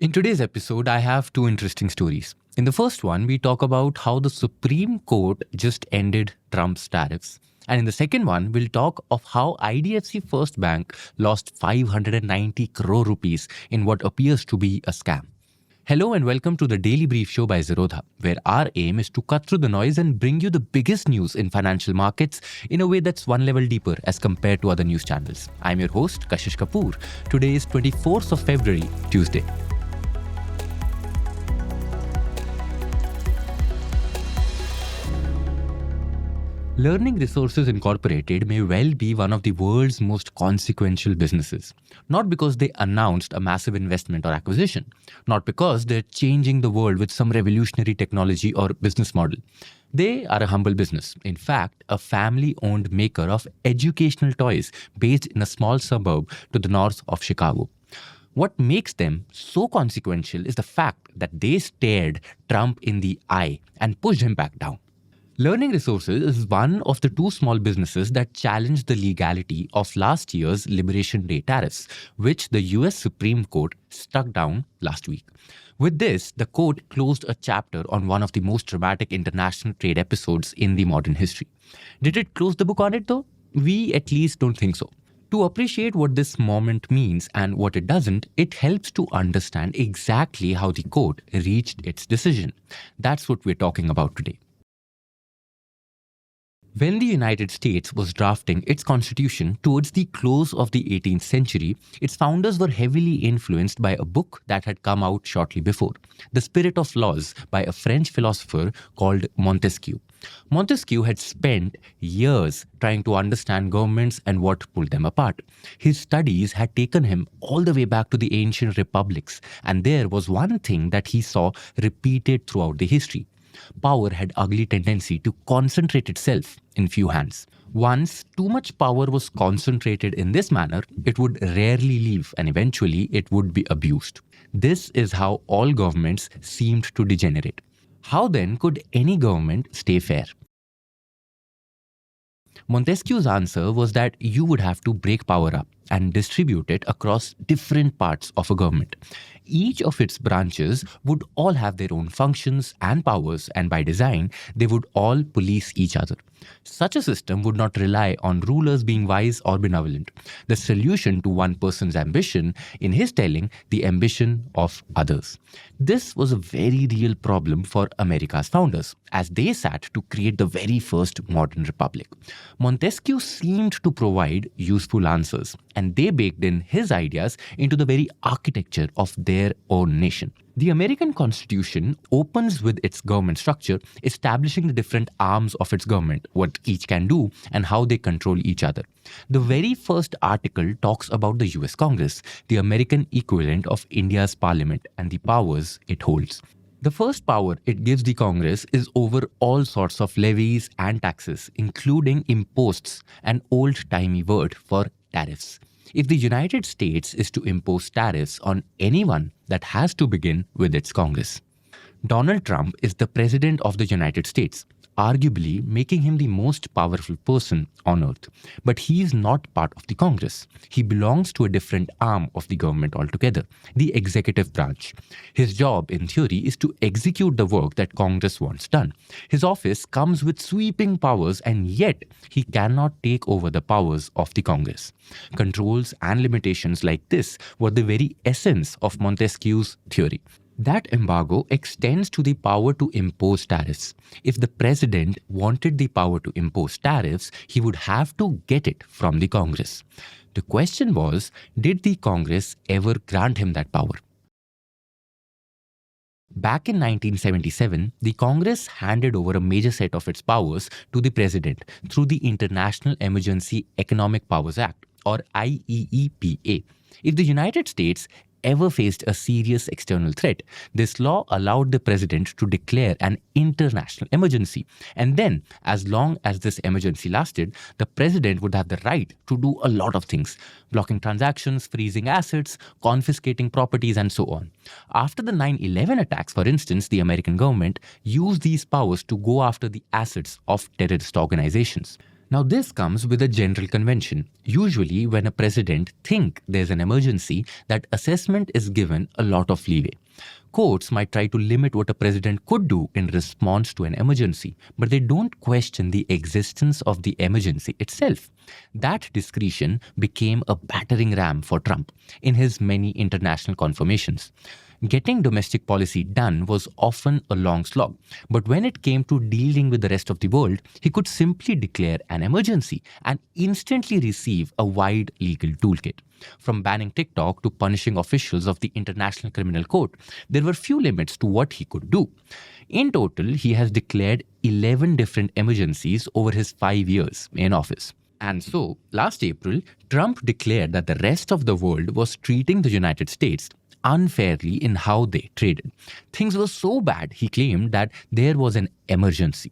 In today's episode, I have two interesting stories. In the first one, we talk about how the Supreme Court just ended Trump's tariffs. And in the second one, we'll talk of how IDFC First Bank lost 590 crore rupees in what appears to be a scam. Hello and welcome to the Daily Brief Show by Zerodha, where our aim is to cut through the noise and bring you the biggest news in financial markets in a way that's one level deeper as compared to other news channels. I'm your host, Kashish Kapoor. Today is 24th of February, Tuesday. Learning Resources Incorporated may well be one of the world's most consequential businesses. Not because they announced a massive investment or acquisition, not because they're changing the world with some revolutionary technology or business model. They are a humble business. In fact, a family-owned maker of educational toys based in a small suburb to the north of Chicago. What makes them so consequential is the fact that they stared Trump in the eye and pushed him back down. Learning Resources is one of the two small businesses that challenged the legality of last year's Liberation Day tariffs, which the US Supreme Court struck down last week. With this, the court closed a chapter on one of the most dramatic international trade episodes in the modern history. Did it close the book on it though? We at least don't think so. To appreciate what this moment means and what it doesn't, it helps to understand exactly how the court reached its decision. That's what we're talking about today. When the United States was drafting its constitution towards the close of the 18th century, its founders were heavily influenced by a book that had come out shortly before, The Spirit of Laws by a French philosopher called Montesquieu. Montesquieu had spent years trying to understand governments and what pulled them apart. His studies had taken him all the way back to the ancient republics, and there was one thing that he saw repeated throughout the history. Power had ugly tendency to concentrate itself in few hands. Once too much power was concentrated in this manner, it would rarely leave and eventually it would be abused. This is how all governments seemed to degenerate. How then could any government stay fair? Montesquieu's answer was that you would have to break power up and distribute it across different parts of a government. Each of its branches would all have their own functions and powers, and by design, they would all police each other. Such a system would not rely on rulers being wise or benevolent. The solution to one person's ambition, in his telling, the ambition of others. This was a very real problem for America's founders, as they sat to create the very first modern republic. Montesquieu seemed to provide useful answers, and they baked in his ideas into the very architecture of their own nation. The American Constitution opens with its government structure, establishing the different arms of its government, what each can do, and how they control each other. The very first article talks about the US Congress, the American equivalent of India's parliament, and the powers it holds. The first power it gives the Congress is over all sorts of levies and taxes, including imposts, an old-timey word for tariffs. If the United States is to impose tariffs on anyone, that has to begin with its Congress. Donald Trump is the President of the United States, arguably making him the most powerful person on earth. But he is not part of the Congress. He belongs to a different arm of the government altogether, the executive branch. His job, in theory, is to execute the work that Congress wants done. His office comes with sweeping powers, and yet he cannot take over the powers of the Congress. Controls and limitations like this were the very essence of Montesquieu's theory. That embargo extends to the power to impose tariffs. If the president wanted the power to impose tariffs, he would have to get it from the Congress. The question was, did the Congress ever grant him that power? Back in 1977, the Congress handed over a major set of its powers to the president through the International Emergency Economic Powers Act, or IEEPA. If the United States ever faced a serious external threat, this law allowed the president to declare an international emergency. And then, as long as this emergency lasted, the president would have the right to do a lot of things, blocking transactions, freezing assets, confiscating properties, and so on. After the 9/11 attacks, for instance, the American government used these powers to go after the assets of terrorist organizations. Now, this comes with a general convention. Usually, when a president thinks there's an emergency, that assessment is given a lot of leeway. Courts might try to limit what a president could do in response to an emergency, but they don't question the existence of the emergency itself. That discretion became a battering ram for Trump in his many international confirmations. Getting domestic policy done was often a long slog, but when it came to dealing with the rest of the world, he could simply declare an emergency and instantly receive a wide legal toolkit. From banning TikTok to punishing officials of the International Criminal Court, there were few limits to what he could do. In total, he has declared 11 different emergencies over his 5 years in office. And so, last April, Trump declared that the rest of the world was treating the United States unfairly in how they traded. Things were so bad, he claimed, that there was an emergency.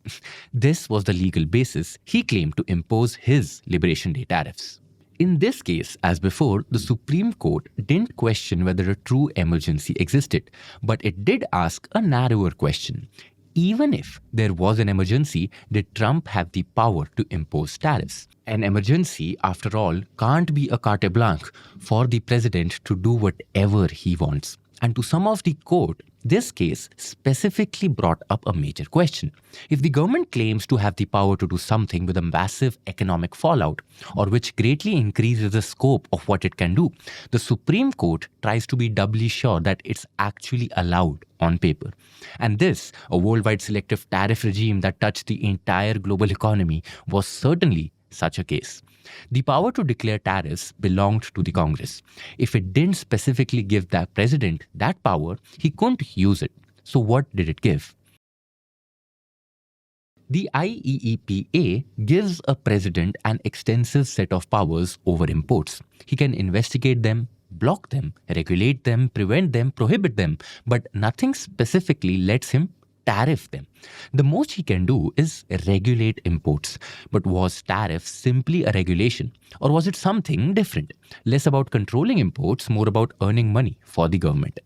This was the legal basis he claimed to impose his Liberation Day tariffs. In this case, as before, the Supreme Court didn't question whether a true emergency existed, but it did ask a narrower question. Even if there was an emergency, did Trump have the power to impose tariffs? An emergency, after all, can't be a carte blanche for the president to do whatever he wants. And to some of the court, this case specifically brought up a major question. If the government claims to have the power to do something with a massive economic fallout, or which greatly increases the scope of what it can do, the Supreme Court tries to be doubly sure that it's actually allowed on paper. And this, a worldwide selective tariff regime that touched the entire global economy, was certainly such a case. The power to declare tariffs belonged to the Congress. If it didn't specifically give the president that power, he couldn't use it. So what did it give? The IEEPA gives a president an extensive set of powers over imports. He can investigate them, block them, regulate them, prevent them, prohibit them, but nothing specifically lets him tariff them. The most he can do is regulate imports. But was tariff simply a regulation? Or was it something different? Less about controlling imports, more about earning money for the government.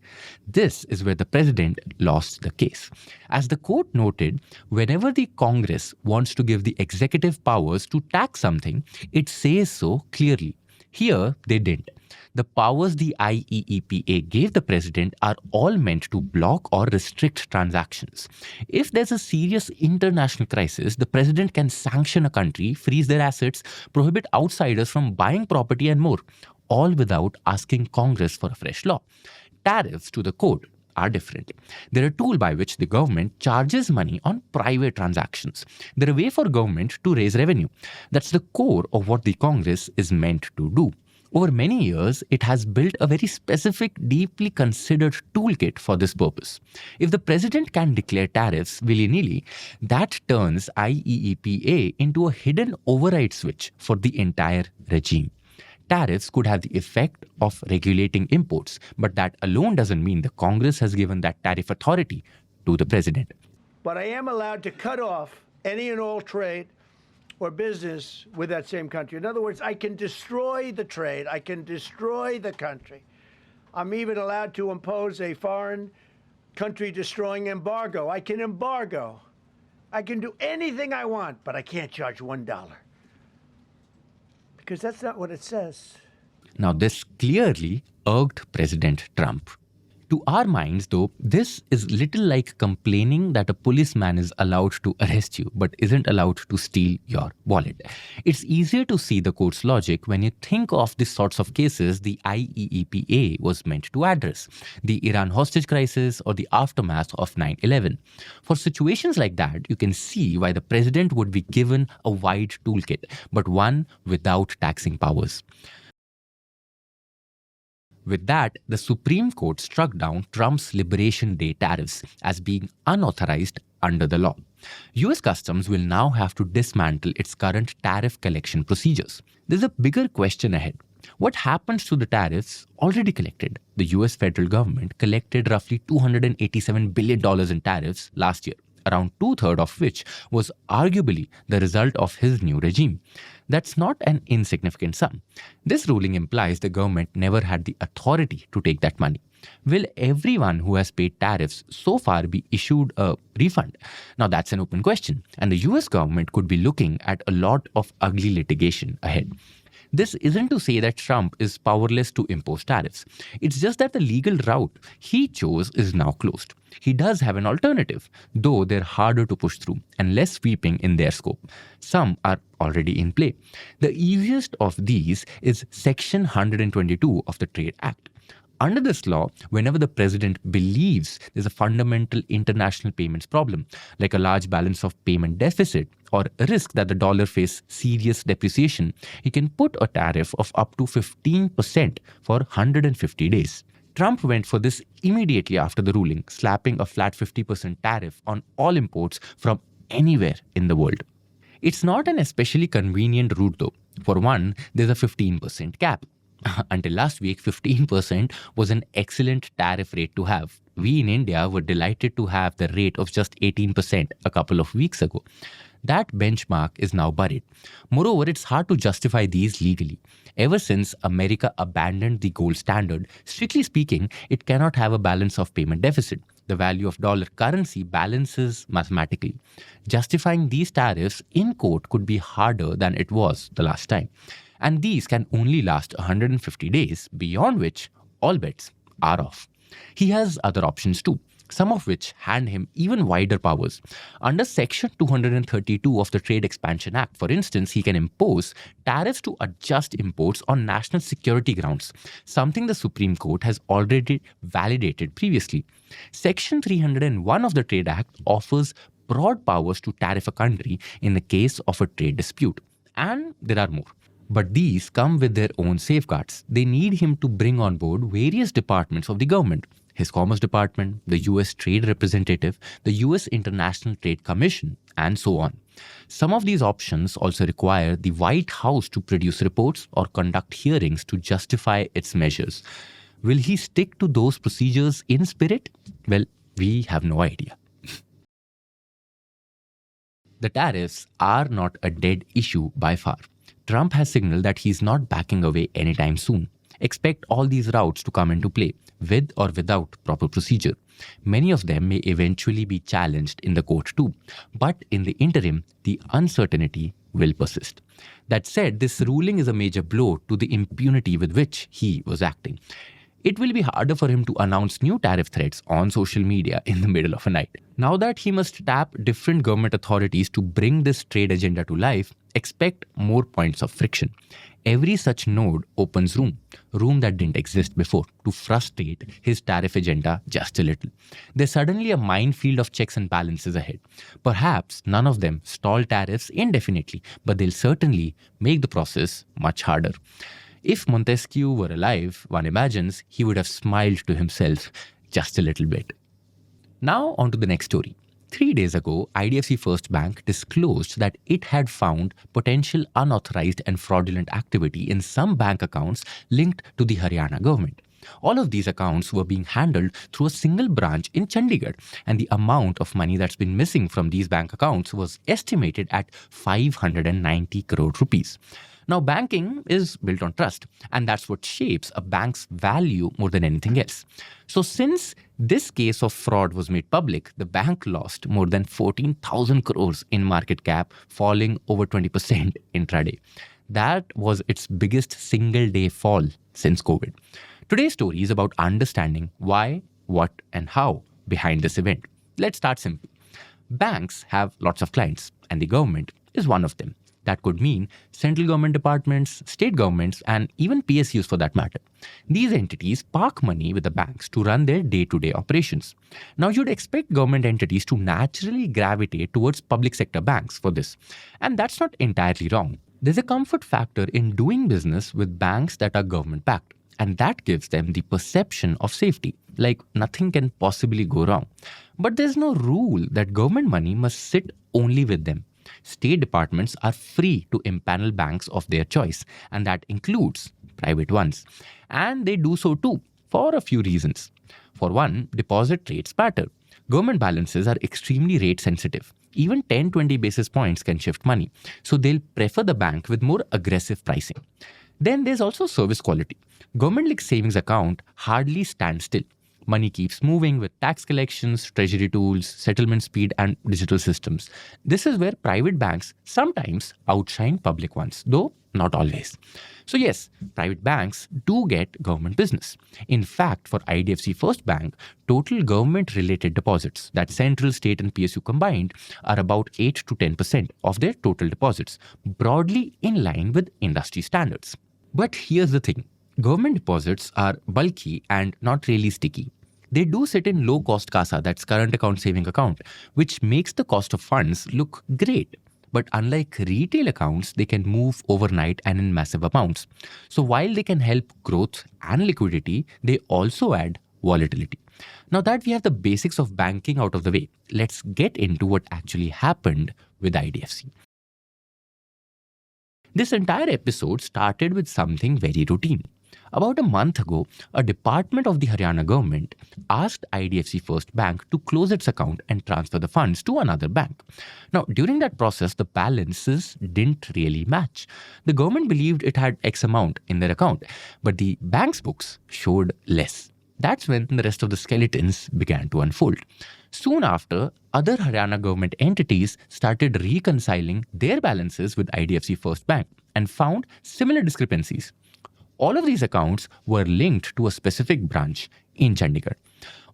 This is where the president lost the case. As the court noted, whenever the Congress wants to give the executive powers to tax something, it says so clearly. Here, they didn't. The powers the IEEPA gave the president are all meant to block or restrict transactions. If there's a serious international crisis, the president can sanction a country, freeze their assets, prohibit outsiders from buying property and more, all without asking Congress for a fresh law. Tariffs, to the court, are different. They're a tool by which the government charges money on private transactions. They're a way for government to raise revenue. That's the core of what the Congress is meant to do. Over many years, it has built a very specific, deeply considered toolkit for this purpose. If the president can declare tariffs willy-nilly, that turns IEEPA into a hidden override switch for the entire regime. Tariffs could have the effect of regulating imports, but that alone doesn't mean the Congress has given that tariff authority to the president. But I am allowed to cut off any and all trade or business with that same country. In other words, I can destroy the trade. I can destroy the country. I'm even allowed to impose a foreign country destroying embargo. I can embargo. I can do anything I want, but I can't charge $1. Because that's not what it says. Now, this clearly irked President Trump. To our minds, though, this is little like complaining that a policeman is allowed to arrest you but isn't allowed to steal your wallet. It's easier to see the court's logic when you think of the sorts of cases the IEEPA was meant to address, the Iran hostage crisis or the aftermath of 9/11. For situations like that, you can see why the president would be given a wide toolkit, but one without taxing powers. With that, the Supreme Court struck down Trump's Liberation Day tariffs as being unauthorized under the law. US Customs will now have to dismantle its current tariff collection procedures. There's a bigger question ahead. What happens to the tariffs already collected? The US federal government collected roughly $287 billion in tariffs last year, around two-thirds of which was arguably the result of his new regime. That's not an insignificant sum. This ruling implies the government never had the authority to take that money. Will everyone who has paid tariffs so far be issued a refund? Now, that's an open question, and the US government could be looking at a lot of ugly litigation ahead. This isn't to say that Trump is powerless to impose tariffs. It's just that the legal route he chose is now closed. He does have an alternative, though they're harder to push through and less sweeping in their scope. Some are already in play. The easiest of these is Section 122 of the Trade Act. Under this law, whenever the president believes there's a fundamental international payments problem, like a large balance of payment deficit or a risk that the dollar face serious depreciation, he can put a tariff of up to 15% for 150 days. Trump went for this immediately after the ruling, slapping a flat 50% tariff on all imports from anywhere in the world. It's not an especially convenient route though. For one, there's a 15% cap. Until last week, 15% was an excellent tariff rate to have. We in India were delighted to have the rate of just 18% a couple of weeks ago. That benchmark is now buried. Moreover, it's hard to justify these legally. Ever since America abandoned the gold standard, strictly speaking, it cannot have a balance of payment deficit. The value of dollar currency balances mathematically. Justifying these tariffs in court could be harder than it was the last time. And these can only last 150 days, beyond which all bets are off. He has other options too, some of which hand him even wider powers. Under Section 232 of the Trade Expansion Act, for instance, he can impose tariffs to adjust imports on national security grounds, something the Supreme Court has already validated previously. Section 301 of the Trade Act offers broad powers to tariff a country in the case of a trade dispute. And there are more. But these come with their own safeguards. They need him to bring on board various departments of the government. His Commerce Department, the US Trade Representative, the US International Trade Commission, and so on. Some of these options also require the White House to produce reports or conduct hearings to justify its measures. Will he stick to those procedures in spirit? Well, we have no idea. The tariffs are not a dead issue by far. Trump has signaled that he's not backing away anytime soon. Expect all these routes to come into play, with or without proper procedure. Many of them may eventually be challenged in the court too, but in the interim, the uncertainty will persist. That said, this ruling is a major blow to the impunity with which he was acting. It will be harder for him to announce new tariff threats on social media in the middle of a night. Now that he must tap different government authorities to bring this trade agenda to life, expect more points of friction. Every such node opens room that didn't exist before, to frustrate his tariff agenda just a little. There's suddenly a minefield of checks and balances ahead. Perhaps none of them stall tariffs indefinitely, but they'll certainly make the process much harder. If Montesquieu were alive, one imagines he would have smiled to himself just a little bit. Now on to the next story. 3 days ago, IDFC First Bank disclosed that it had found potential unauthorized and fraudulent activity in some bank accounts linked to the Haryana government. All of these accounts were being handled through a single branch in Chandigarh, and the amount of money that's been missing from these bank accounts was estimated at 590 crore rupees. Now, banking is built on trust, and that's what shapes a bank's value more than anything else. So since this case of fraud was made public, the bank lost more than 14,000 crores in market cap, falling over 20% intraday. That was its biggest single-day fall since COVID. Today's story is about understanding why, what, and how behind this event. Let's start simple. Banks have lots of clients, and the government is one of them. That could mean central government departments, state governments, and even PSUs for that matter. These entities park money with the banks to run their day-to-day operations. Now, you'd expect government entities to naturally gravitate towards public sector banks for this. And that's not entirely wrong. There's a comfort factor in doing business with banks that are government-backed. And that gives them the perception of safety, like nothing can possibly go wrong. But there's no rule that government money must sit only with them. State departments are free to impanel banks of their choice, and that includes private ones. And they do so too, for a few reasons. For one, deposit rates matter. Government balances are extremely rate sensitive. Even 10-20 basis points can shift money, so they'll prefer the bank with more aggressive pricing. Then there's also service quality. Government-like savings account hardly stand still. Money keeps moving with tax collections, treasury tools, settlement speed, and digital systems. This is where private banks sometimes outshine public ones, though not always. So yes, private banks do get government business. In fact, for IDFC First Bank, total government-related deposits, that central, state and PSU combined, are about 8 to 10% of their total deposits, broadly in line with industry standards. But here's the thing. Government deposits are bulky and not really sticky. They do sit in low-cost CASA, that's current account saving account, which makes the cost of funds look great. But unlike retail accounts, they can move overnight and in massive amounts. So while they can help growth and liquidity, they also add volatility. Now that we have the basics of banking out of the way, let's get into what actually happened with IDFC. This entire episode started with something very routine. About a month ago, a department of the Haryana government asked IDFC First Bank to close its account and transfer the funds to another bank. Now, during that process, the balances didn't really match. The government believed it had X amount in their account, but the bank's books showed less. That's when the rest of the skeletons began to unfold. Soon after, other Haryana government entities started reconciling their balances with IDFC First Bank and found similar discrepancies. All of these accounts were linked to a specific branch in Chandigarh.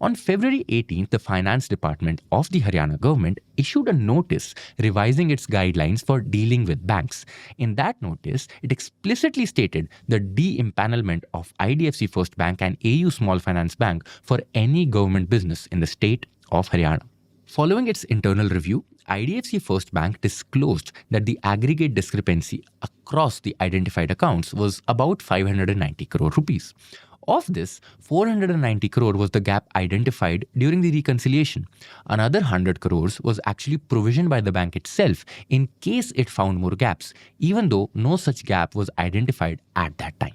On February 18th, the Finance Department of the Haryana government issued a notice revising its guidelines for dealing with banks. In that notice, it explicitly stated the de-empanelment of IDFC First Bank and AU Small Finance Bank for any government business in the state of Haryana. Following its internal review, IDFC First Bank disclosed that the aggregate discrepancy across the identified accounts was about 590 crore rupees. Of this, 490 crore was the gap identified during the reconciliation. Another 100 crores was actually provisioned by the bank itself in case it found more gaps, even though no such gap was identified at that time.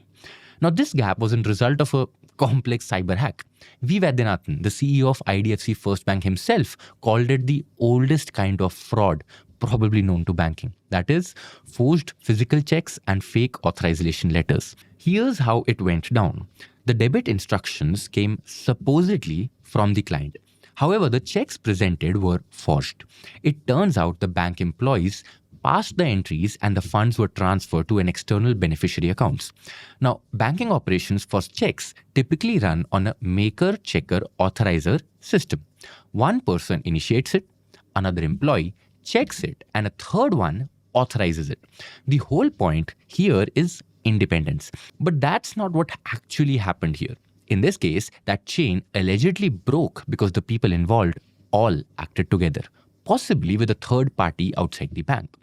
Now, this gap was a result of a complex cyber hack. V. Vaidyanathan, the CEO of IDFC First Bank himself, called it the oldest kind of fraud probably known to banking. That is, forged physical checks and fake authorization letters. Here's how it went down. The debit instructions came supposedly from the client. However, the checks presented were forged. It turns out the bank employees passed the entries and the funds were transferred to an external beneficiary accounts. Now, banking operations for checks typically run on a maker-checker authorizer system. One person initiates it, another employee checks it, and a third one authorizes it. The whole point here is independence. But that's not what actually happened here. In this case, that chain allegedly broke because the people involved all acted together, possibly with a third party outside the bank.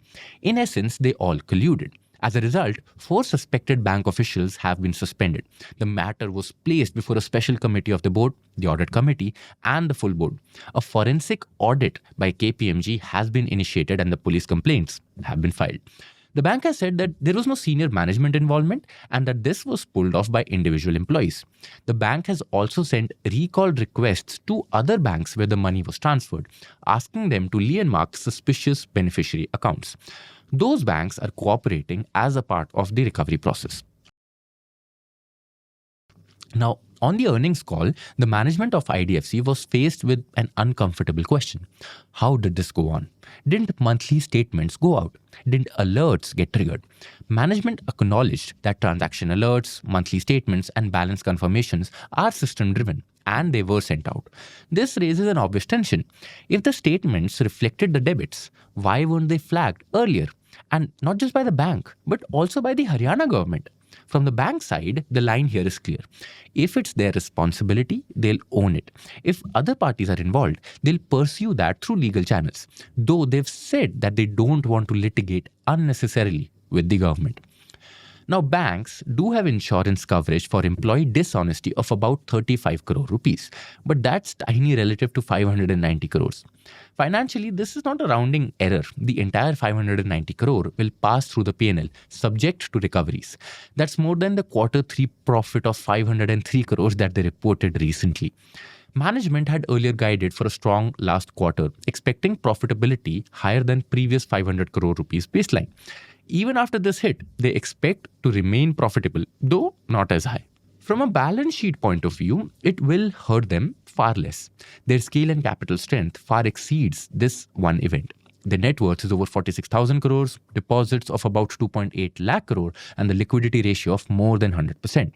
In essence, they all colluded. As a result, 4 suspected bank officials have been suspended. The matter was placed before a special committee of the board, the audit committee, and the full board. A forensic audit by KPMG has been initiated and the police complaints have been filed. The bank has said that there was no senior management involvement and that this was pulled off by individual employees. The bank has also sent recall requests to other banks where the money was transferred, asking them to landmark suspicious beneficiary accounts. Those banks are cooperating as a part of the recovery process. Now, on the earnings call, the management of IDFC was faced with an uncomfortable question. How did this go on? Didn't monthly statements go out? Didn't alerts get triggered? Management acknowledged that transaction alerts, monthly statements, and balance confirmations are system-driven, and they were sent out. This raises an obvious tension. If the statements reflected the debits, why weren't they flagged earlier? And not just by the bank, but also by the Haryana government. From the bank side, the line here is clear. If it's their responsibility, they'll own it. If other parties are involved, they'll pursue that through legal channels, though they've said that they don't want to litigate unnecessarily with the government. Now, banks do have insurance coverage for employee dishonesty of about 35 crore rupees, but that's tiny relative to 590 crores. Financially, this is not a rounding error. The entire 590 crore will pass through the P&L, subject to recoveries. That's more than the Q3 profit of 503 crores that they reported recently. Management had earlier guided for a strong last quarter, expecting profitability higher than previous 500 crore rupees baseline. Even after this hit, they expect to remain profitable, though not as high. From a balance sheet point of view, it will hurt them far less. Their scale and capital strength far exceeds this one event. The net worth is over 46,000 crores, deposits of about 2.8 lakh crore, and the liquidity ratio of more than 100%.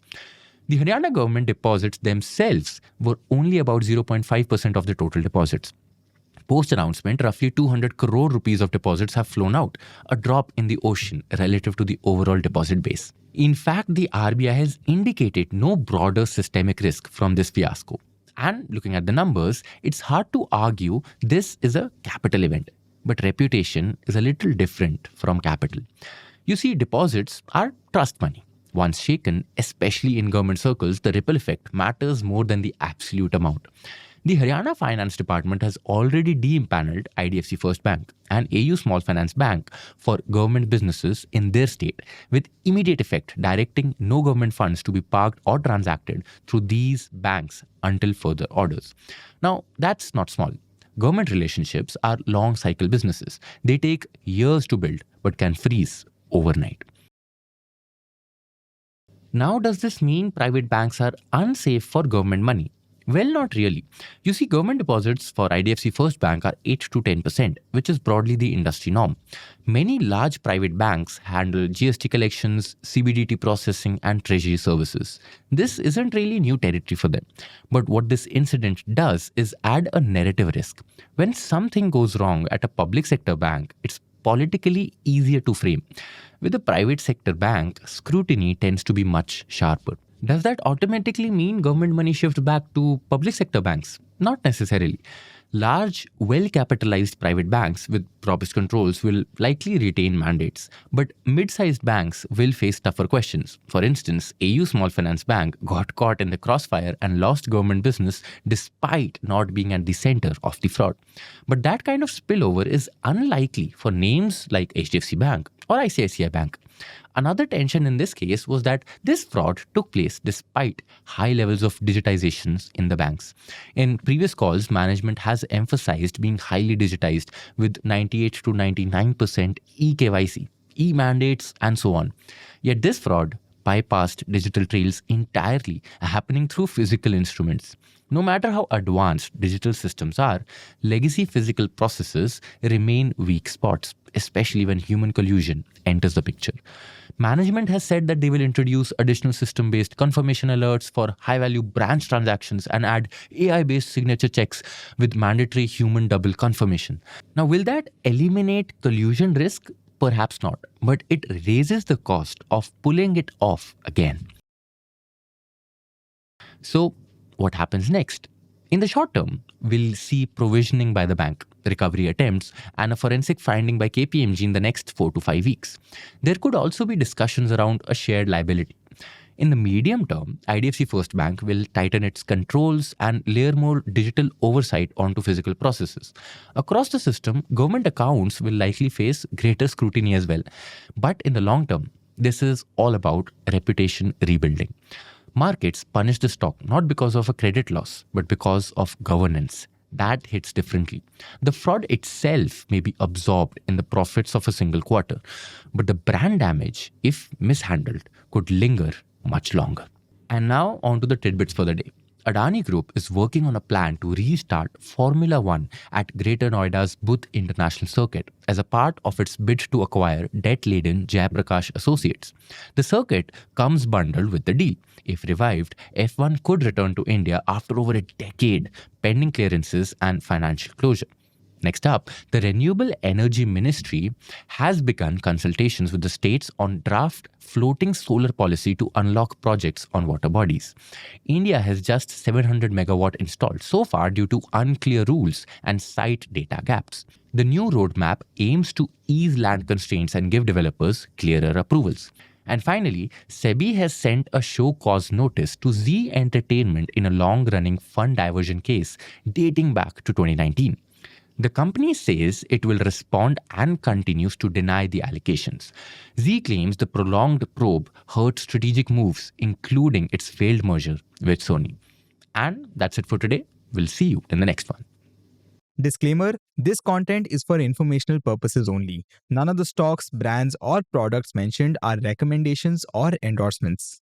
The Haryana government deposits themselves were only about 0.5% of the total deposits. Post-announcement, roughly 200 crore rupees of deposits have flown out, a drop in the ocean relative to the overall deposit base. In fact, the RBI has indicated no broader systemic risk from this fiasco. And looking at the numbers, it's hard to argue this is a capital event. But reputation is a little different from capital. You see, deposits are trust money. Once shaken, especially in government circles, the ripple effect matters more than the absolute amount. The Haryana Finance Department has already de-empanelled IDFC First Bank and AU Small Finance Bank for government businesses in their state, with immediate effect directing no government funds to be parked or transacted through these banks until further orders. Now, that's not small. Government relationships are long cycle businesses. They take years to build but can freeze overnight. Now, does this mean private banks are unsafe for government money? Well, not really. You see, government deposits for IDFC First Bank are 8 to 10%, which is broadly the industry norm. Many large private banks handle GST collections, CBDT processing, and treasury services. This isn't really new territory for them. But what this incident does is add a narrative risk. When something goes wrong at a public sector bank, it's politically easier to frame. With a private sector bank, scrutiny tends to be much sharper. Does that automatically mean government money shifts back to public sector banks? Not necessarily. Large, well-capitalized private banks with robust controls will likely retain mandates, but mid-sized banks will face tougher questions. For instance, AU Small Finance Bank got caught in the crossfire and lost government business despite not being at the center of the fraud. But that kind of spillover is unlikely for names like HDFC Bank or ICICI Bank. Another tension in this case was that this fraud took place despite high levels of digitizations in the banks. In previous calls, management has emphasized being highly digitized with 98 to 99% eKYC, e-mandates, and so on. Yet this fraud bypassed digital trails entirely, happening through physical instruments. No matter how advanced digital systems are, legacy physical processes remain weak spots, especially when human collusion enters the picture. Management has said that they will introduce additional system-based confirmation alerts for high-value branch transactions and add AI-based signature checks with mandatory human double confirmation. Now, will that eliminate collusion risk? Perhaps not, but it raises the cost of pulling it off again. So, what happens next? In the short term, we'll see provisioning by the bank, recovery attempts, and a forensic finding by KPMG in the next 4 to 5 weeks. There could also be discussions around a shared liability. In the medium term, IDFC First Bank will tighten its controls and layer more digital oversight onto physical processes. Across the system, government accounts will likely face greater scrutiny as well. But in the long term, this is all about reputation rebuilding. Markets punish the stock not because of a credit loss, but because of governance. That hits differently. The fraud itself may be absorbed in the profits of a single quarter, but the brand damage, if mishandled, could linger much longer. And now on to the tidbits for the day. Adani Group is working on a plan to restart Formula One at Greater Noida's Buddh International Circuit as a part of its bid to acquire debt-laden Jayaprakash Associates. The circuit comes bundled with the deal. If revived, F1 could return to India after over a decade, pending clearances and financial closure. Next up, the Renewable Energy Ministry has begun consultations with the states on draft floating solar policy to unlock projects on water bodies. India has just 700 megawatt installed so far due to unclear rules and site data gaps. The new roadmap aims to ease land constraints and give developers clearer approvals. And finally, SEBI has sent a show cause notice to Z Entertainment in a long-running fund diversion case dating back to 2019. The company says it will respond and continues to deny the allegations. Z claims the prolonged probe hurt strategic moves, including its failed merger with Sony. And that's it for today. We'll see you in the next one. Disclaimer: this content is for informational purposes only. None of the stocks, brands, or products mentioned are recommendations or endorsements.